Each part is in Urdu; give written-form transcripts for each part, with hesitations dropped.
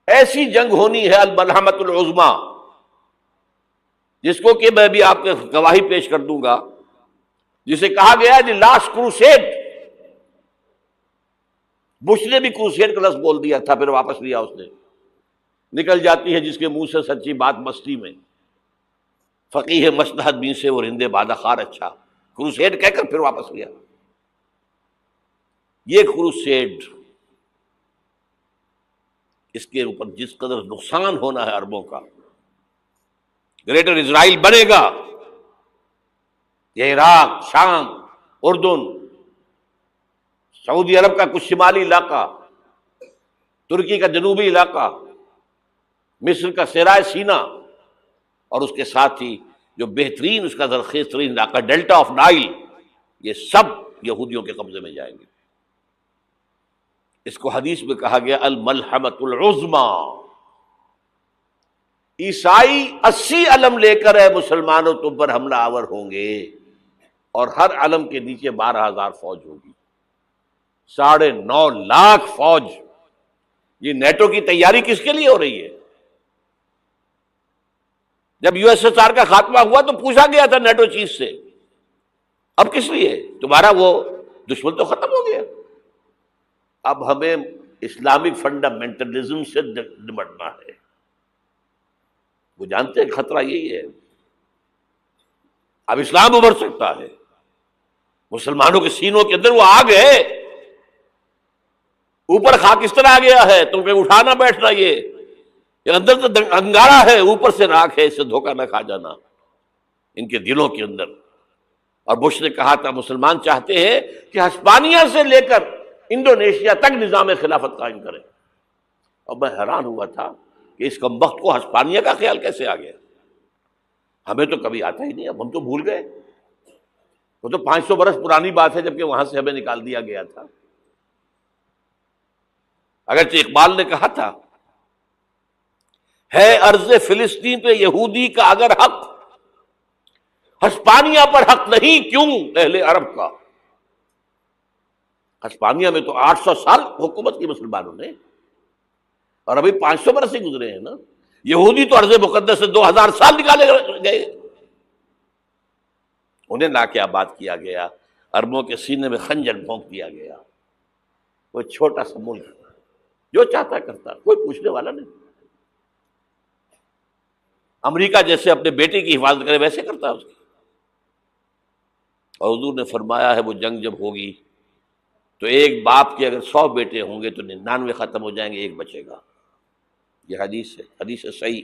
ایسی جنگ ہونی ہے الملحمۃ العظمیٰ، جس کو کہ میں بھی آپ کے گواہی پیش کر دوں گا، جسے کہا گیا دی لاسٹ کروسیڈ۔ بش نے بھی کروسیڈ کا لفظ بول دیا تھا، پھر واپس لیا اس نے۔ نکل جاتی ہے جس کے منہ سے سچی بات مستی میں، فقیہ مصلحت بین سے وہ رندے بادہ خار اچھا، کروسیڈ کہہ کر پھر واپس لیا۔ یہ کروسیڈ، اس کے اوپر جس قدر نقصان ہونا ہے عربوں کا، گریٹر اسرائیل بنے گا، یہ عراق، شام، اردن، سعودی عرب کا کچھ شمالی علاقہ، ترکی کا جنوبی علاقہ، مصر کا صحرائے سینا، اور اس کے ساتھ ہی جو بہترین اس کا زرخیز ترین علاقہ ڈیلٹا آف نائل، یہ سب یہودیوں کے قبضے میں جائیں گے۔ اس کو حدیث میں کہا گیا الملحمۃ العظمیٰ۔ عیسائی 80 علم لے کر ہے مسلمانوں تم پر حملہ آور ہوں گے، اور ہر علم کے نیچے 12,000 فوج ہوگی، 9.5 لاکھ فوج۔ یہ نیٹو کی تیاری کس کے لیے ہو رہی ہے؟ جب یو ایس ایس آر کا خاتمہ ہوا تو پوچھا گیا تھا نیٹو چیف سے، اب کس لیے؟ تمہارا وہ دشمن تو ختم ہو گیا، اب ہمیں اسلامک فنڈامنٹلزم سے نمٹنا ہے۔ وہ جانتے ہیں خطرہ یہی ہے، اب اسلام ابھر سکتا ہے، مسلمانوں کے سینوں کے اندر وہ آگ ہے، اوپر خاکستر آ گیا ہے، تم پہ اٹھانا بیٹھنا، یہ اندر تو انگارہ ہے، اوپر سے راکھ ہے، اس سے دھوکہ نہ کھا جانا ان کے دلوں کے اندر۔ اور بش نے کہا تھا مسلمان چاہتے ہیں کہ ہسپانیہ سے لے کر انڈونیشیا تک نظام خلافت قائم کریں، اور میں حیران ہوا تھا کہ اس کمبخت کو ہسپانیہ کا خیال کیسے آ گیا؟ ہمیں تو کبھی آتا ہی نہیں، اب ہم تو بھول گئے، وہ تو 500 برس پرانی بات ہے جبکہ وہاں سے ہمیں نکال دیا گیا تھا۔ اگرچہ اقبال نے کہا تھا ہے ارض فلسطین پہ یہودی کا اگر حق، ہسپانیہ پر حق نہیں کیوں اہل عرب کا؟ ہسپانیہ میں تو 800 سال حکومت کی مسلمانوں نے، اور ابھی 500 برس ہی گزرے ہیں نا۔ یہودی تو ارض مقدس سے 2000 سال نکالے گئے، انہیں لا کے آباد کیا گیا، عربوں کے سینے میں خنجر بھونک دیا گیا۔ وہ چھوٹا سا ملک جو چاہتا کرتا، کوئی پوچھنے والا نہیں۔ امریکہ جیسے اپنے بیٹے کی حفاظت کرے ویسے کرتا ہے اس کی۔ اور حضور نے فرمایا ہے وہ جنگ جب ہوگی تو ایک باپ کے اگر 100 بیٹے ہوں گے تو 99 ختم ہو جائیں گے، ایک بچے گا۔ یہ حدیث ہے، حدیث ہے صحیح۔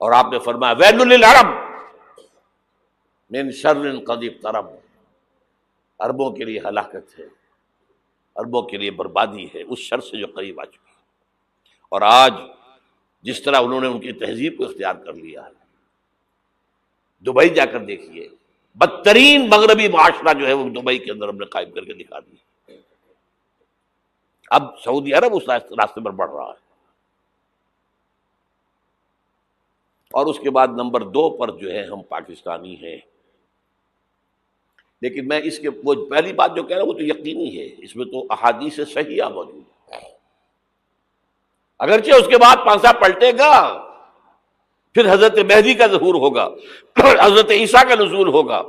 اور آپ نے فرمایا ویل للعرب من شر قد اقترب، عربوں کے لیے ہلاکت ہے، عربوں کے لیے بربادی ہے اس شر سے جو قریب آ چکی ہے۔ اور آج جس طرح انہوں نے ان کی تہذیب کو اختیار کر لیا ہے، دبئی جا کر دیکھیے، بدترین مغربی معاشرہ جو ہے وہ دبئی کے اندر ہم نے قائم کر کے دکھا دیا۔ اب سعودی عرب اس راستے پر بڑھ رہا ہے۔ اور اس کے بعد نمبر 2 پر جو ہے ہم پاکستانی ہیں، لیکن میں اس کے وہ پہلی بات جو کہہ رہا ہوں وہ تو یقینی ہے، اس میں تو احادیث صحیحہ موجود ہے۔ اگرچہ اس کے بعد پانسا پلٹے گا، پھر حضرت مہدی کا ظہور ہوگا، حضرت عیسیٰ کا نزول ہوگا،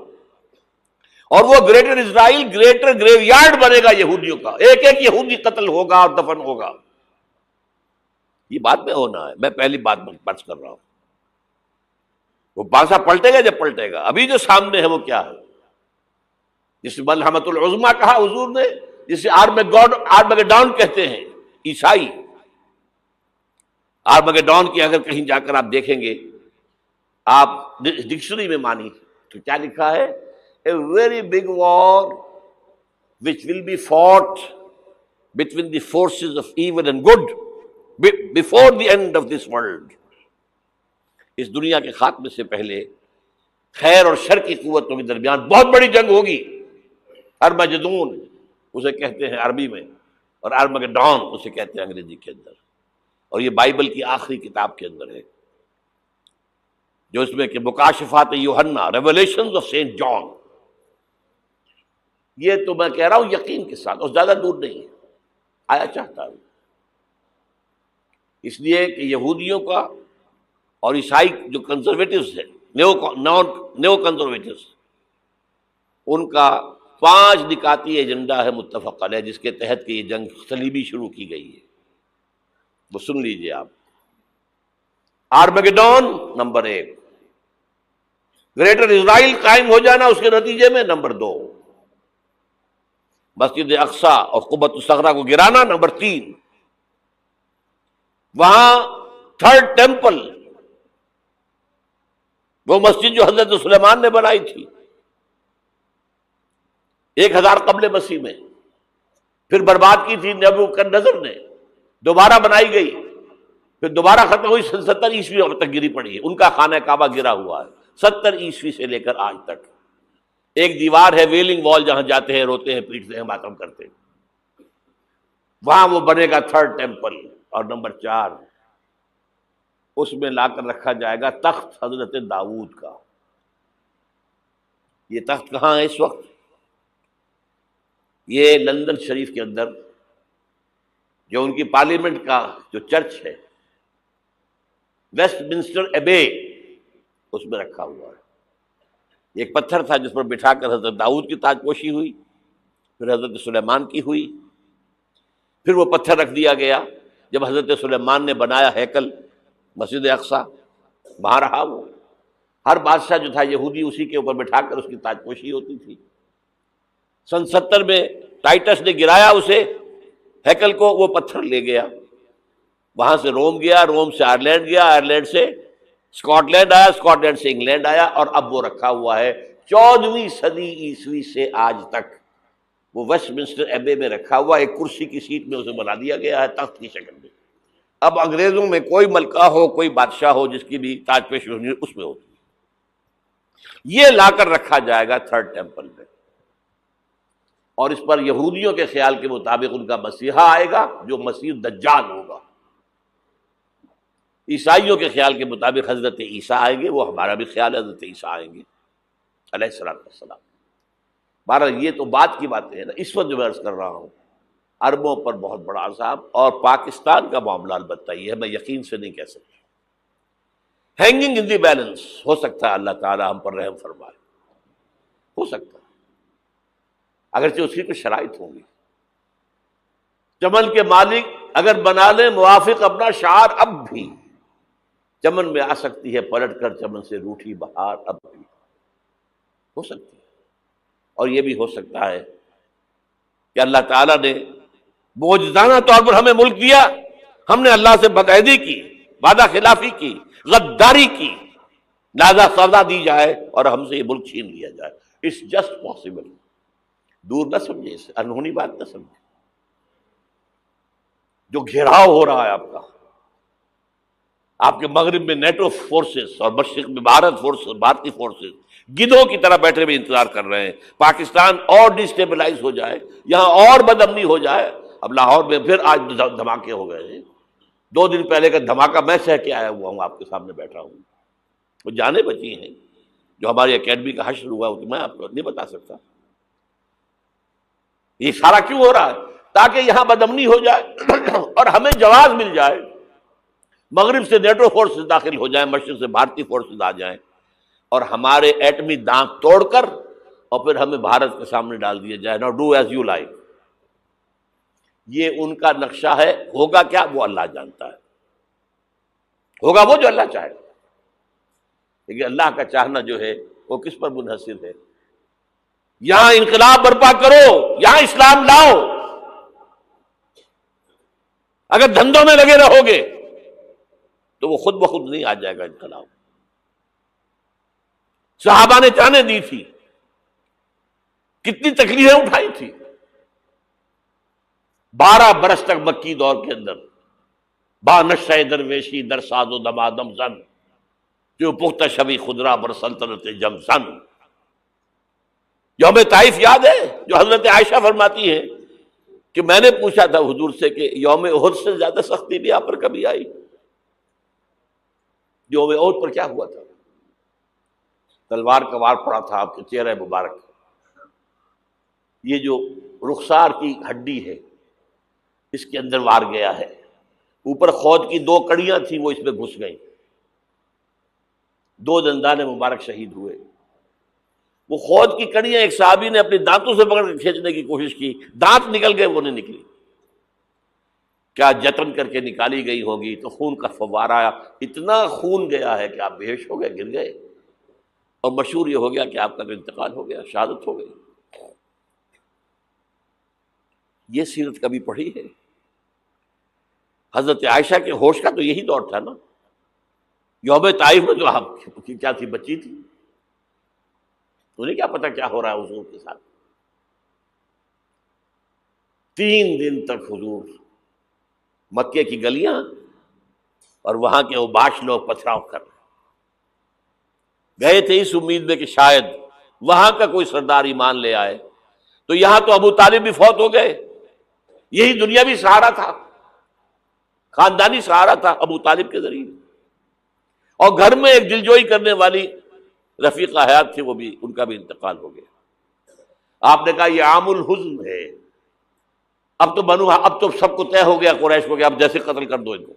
اور وہ گریٹر اسرائیل گریٹر گریو یارڈ بنے گا یہودیوں کا، ایک ایک یہودی قتل ہوگا اور دفن ہوگا۔ یہ بات میں ہونا ہے، میں پہلی بات بات کر رہا ہوں۔ وہ پانسا پلٹے گا جب پلٹے گا، ابھی جو سامنے ہے وہ کیا ہے؟ جس ملحمۃ العظمیٰ کہا حضور نے، جسے آرمگیڈون کہتے ہیں عیسائی۔ آرمگیڈون کی اگر کہیں جا کر آپ دیکھیں گے، آپ ڈکشنری میں مانی تو کیا لکھا ہے؟ A very big war which will be fought between the forces of evil and good before the end of this world۔ اس دنیا کے خاتمے سے پہلے خیر اور شر کی قوتوں کے درمیان بہت بڑی جنگ ہوگی۔ ارمجدون اسے کہتے ہیں عربی میں، اور ارمگیڈون اسے کہتے ہیں انگریزی کے اندر، اور یہ بائبل کی آخری کتاب کے اندر ہے، جو اس میں کہ مکاشفات یوحنا، ریویلیشنز آف سینٹ جان۔ یہ تو میں کہہ رہا ہوں یقین کے ساتھ، اور زیادہ دور نہیں ہے۔ آیا چاہتا ہوں، اس لیے کہ یہودیوں کا اور عیسائی جو کنزرویٹوز ہیں، نیو کنزرویٹوز، ان کا 5 نکاتی ایجنڈا ہے متفق علیہ، جس کے تحت کہ یہ جنگ صلیبی شروع کی گئی ہے. وہ سن لیجئے آپ. آرمیگیڈون نمبر 1، گریٹر اسرائیل قائم ہو جانا اس کے نتیجے میں نمبر 2، مسجد اقصی اور قبۃ الصغریٰ کو گرانا نمبر 3، وہاں تھرڈ ٹیمپل، وہ مسجد جو حضرت سلیمان نے بنائی تھی 1000 قبل مسیح میں، پھر برباد کی تھی نبوکدنضر نے، دوبارہ بنائی گئی، پھر دوبارہ ختم ہوئی 70 عیسوی تک گری پڑی ہے. ان کا خانہ کعبہ گرا ہوا ہے 70 عیسوی سے لے کر آج تک. ایک دیوار ہے ویلنگ وال، جہاں جاتے ہیں، روتے ہیں، پیٹتے ہیں، ماتم کرتے ہیں، وہاں وہ بنے گا تھرڈ ٹیمپل. اور نمبر 4، اس میں لا کر رکھا جائے گا تخت حضرت داؤد کا. یہ تخت کہاں ہے اس وقت؟ یہ لندن شریف کے اندر جو ان کی پارلیمنٹ کا جو چرچ ہے، ویسٹ منسٹر ایبے، اس میں رکھا ہوا ہے. ایک پتھر تھا جس پر بٹھا کر حضرت داؤد کی تاج پوشی ہوئی، پھر حضرت سلیمان کی ہوئی، پھر وہ پتھر رکھ دیا گیا جب حضرت سلیمان نے بنایا ہیکل مسجد اقصی، وہاں رہا وہ. ہر بادشاہ جو تھا یہودی اسی کے اوپر بٹھا کر اس کی تاج پوشی ہوتی تھی. سن 70 میں ٹائٹس نے گرایا اسے، ہیکل کو، وہ پتھر لے گیا، وہاں سے روم گیا، روم سے آئرلینڈ گیا، آئرلینڈ سے اسکاٹ لینڈ آیا، اسکاٹ لینڈ سے انگلینڈ آیا، اور اب وہ رکھا ہوا ہے 14ویں صدی عیسوی سے آج تک. وہ ویسٹ منسٹر ایبے میں رکھا ہوا، ایک کرسی کی سیٹ میں اسے بنا دیا گیا ہے تخت کی شکل میں. اب انگریزوں میں کوئی ملکہ ہو، کوئی بادشاہ ہو جس کی بھی تاج پوشی ہونی اس میں ہوتی. یہ لا کر رکھا جائے گا تھرڈ ٹیمپل میں، اور اس پر یہودیوں کے خیال کے مطابق ان کا مسیحا آئے گا جو مسیح دجال ہوگا. عیسائیوں کے خیال کے مطابق حضرت عیسیٰ آئیں گے، وہ ہمارا بھی خیال ہے حضرت عیسیٰ آئیں گے علیہ السلام. بہرحال یہ تو بات کی باتیں ہیں نا. اس وقت جو میں عرض کر رہا ہوں، عربوں پر بہت بڑا عذاب، اور پاکستان کا معاملہ البتہ یہ ہے، میں یقین سے نہیں کہہ سکتا. ہینگنگ ان دی بیلنس، ہو سکتا ہے اللہ تعالی ہم پر رحم فرمائے، ہو سکتا ہے، اگرچہ اس کی کچھ شرائط ہوں گی. چمن کے مالک اگر بنا لیں موافق اپنا شعار، اب بھی چمن میں آ سکتی ہے پلٹ کر چمن سے روٹھی بہار، اب بھی ہو سکتی ہے. اور یہ بھی ہو سکتا ہے کہ اللہ تعالیٰ نے معجزانہ طور پر ہمیں ملک دیا، ہم نے اللہ سے بدعہدی کی، وعدہ خلافی کی، غداری کی، لہذا سزا دی جائے اور ہم سے یہ ملک چھین لیا جائے. It's just possible. دور نہ سمجھے اسے، انہونی بات نہ سمجھے. جو گھیراؤ ہو رہا ہے آپ کے مغرب میں نیٹو فورسز اور مشرق میں بھارتی فورسز گدھوں کی طرح بیٹھے ہوئے انتظار کر رہے ہیں پاکستان اور ڈسٹیبلائز ہو جائے، یہاں اور بدامنی ہو جائے. اب لاہور میں پھر آج دھماکے ہو گئے ہیں. 2 دن پہلے کا دھماکہ میں سہ کے آیا ہوا ہوں، آپ کے سامنے بیٹھا ہوں. وہ جانیں بچی ہیں جو ہماری اکیڈمی کا حشر ہوا، میں آپ کو نہیں بتا سکتا. یہ سارا کیوں ہو رہا ہے؟ تاکہ یہاں بدامنی ہو جائے اور ہمیں جواز مل جائے. مغرب سے نیٹو فورسز داخل ہو جائیں، مشرق سے بھارتی فورسز آ جائیں، اور ہمارے ایٹمی دانت توڑ کر اور پھر ہمیں بھارت کے سامنے ڈال دیا جائے. Now do as you like. یہ ان کا نقشہ ہے. ہوگا کیا وہ اللہ جانتا ہے، ہوگا وہ جو اللہ چاہے. لیکن اللہ کا چاہنا جو ہے وہ کس پر منحصر ہے؟ یہاں انقلاب برپا کرو، یہاں اسلام لاؤ. اگر دھندوں میں لگے رہو گے تو وہ خود بخود نہیں آ جائے گا انقلاب. صحابہ نے جانیں دی تھی، کتنی تکلیفیں اٹھائی تھی. 12 برس تک مکی دور کے اندر با نشہ درویشی در ساز و دمادم زن، جو پختہ شبی خدرا بر سلطنت جم زن. یوم طائف یاد ہے جو حضرت عائشہ فرماتی ہے کہ میں نے پوچھا تھا حضور سے کہ یوم احد سے زیادہ سختی بھی آپ پر کبھی آئی؟ یوم احد پر کیا ہوا تھا؟ تلوار کا وار پڑا تھا آپ کے چہرہ مبارک. یہ جو رخسار کی ہڈی ہے اس کے اندر وار گیا ہے. اوپر خود کی 2 کڑیاں تھیں، وہ اس میں گھس گئیں، 2 دندان مبارک شہید ہوئے. وہ خود کی کڑیاں ایک صحابی نے اپنے دانتوں سے پکڑ کے کھینچنے کی کوشش کی، دانت نکل گئے، وہ نہیں نکلی. کیا جتن کر کے نکالی گئی ہوگی تو خون کا فوارہ آیا، اتنا خون گیا ہے کہ آپ بے ہوش ہو گئے، گر گئے، اور مشہور یہ ہو گیا کہ آپ کا تو انتقال ہو گیا، شہادت ہو گئی. یہ سیرت کبھی پڑھی ہے؟ حضرت عائشہ کے ہوش کا تو یہی دور تھا نا. یوم طائف میں تو آپ کی کیا تھی، بچی تھی، انہیں کیا پتا کیا ہو رہا ہے حضور کے ساتھ. 3 دن تک حضور مکے کی گلیاں اور وہاں کے اوباش لوگ پتھراؤ کر رہے گئے تھے اس امید میں کہ شاید وہاں کا کوئی سردار ایمان لے آئے. تو یہاں تو ابو طالب بھی فوت ہو گئے، یہی دنیاوی سہارا تھا، خاندانی سہارا تھا ابو طالب کے ذریعے. اور گھر میں ایک دلجوئی کرنے والی رفیقہ حیات تھی، وہ بھی، ان کا بھی انتقال ہو گیا. آپ نے کہا یہ عام الحزن ہے، اب تو سب کو طے ہو گیا قریش کو کہ اب جیسے قتل کر دو ان کو.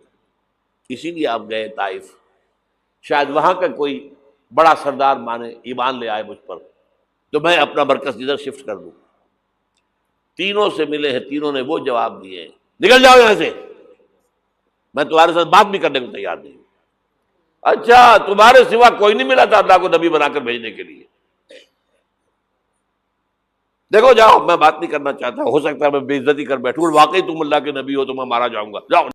اسی لیے آپ گئے طائف، شاید وہاں کا کوئی بڑا سردار مانے، ایمان لے آئے مجھ پر، تو میں اپنا مرکز ادھر شفٹ کر دوں. تینوں سے ملے ہیں، تینوں نے وہ جواب دیے ہیں، نکل جاؤ یہاں سے، میں تمہارے ساتھ بات بھی کرنے کو تیار نہیں. اچھا تمہارے سوا کوئی نہیں ملا تھا اللہ کو نبی بنا کر بھیجنے کے لیے؟ دیکھو جاؤ، میں بات نہیں کرنا چاہتا، ہو سکتا ہے میں بے عزتی کر بیٹھوں، اور واقعی تم اللہ کے نبی ہو تو میں مارا جاؤں گا، جاؤ.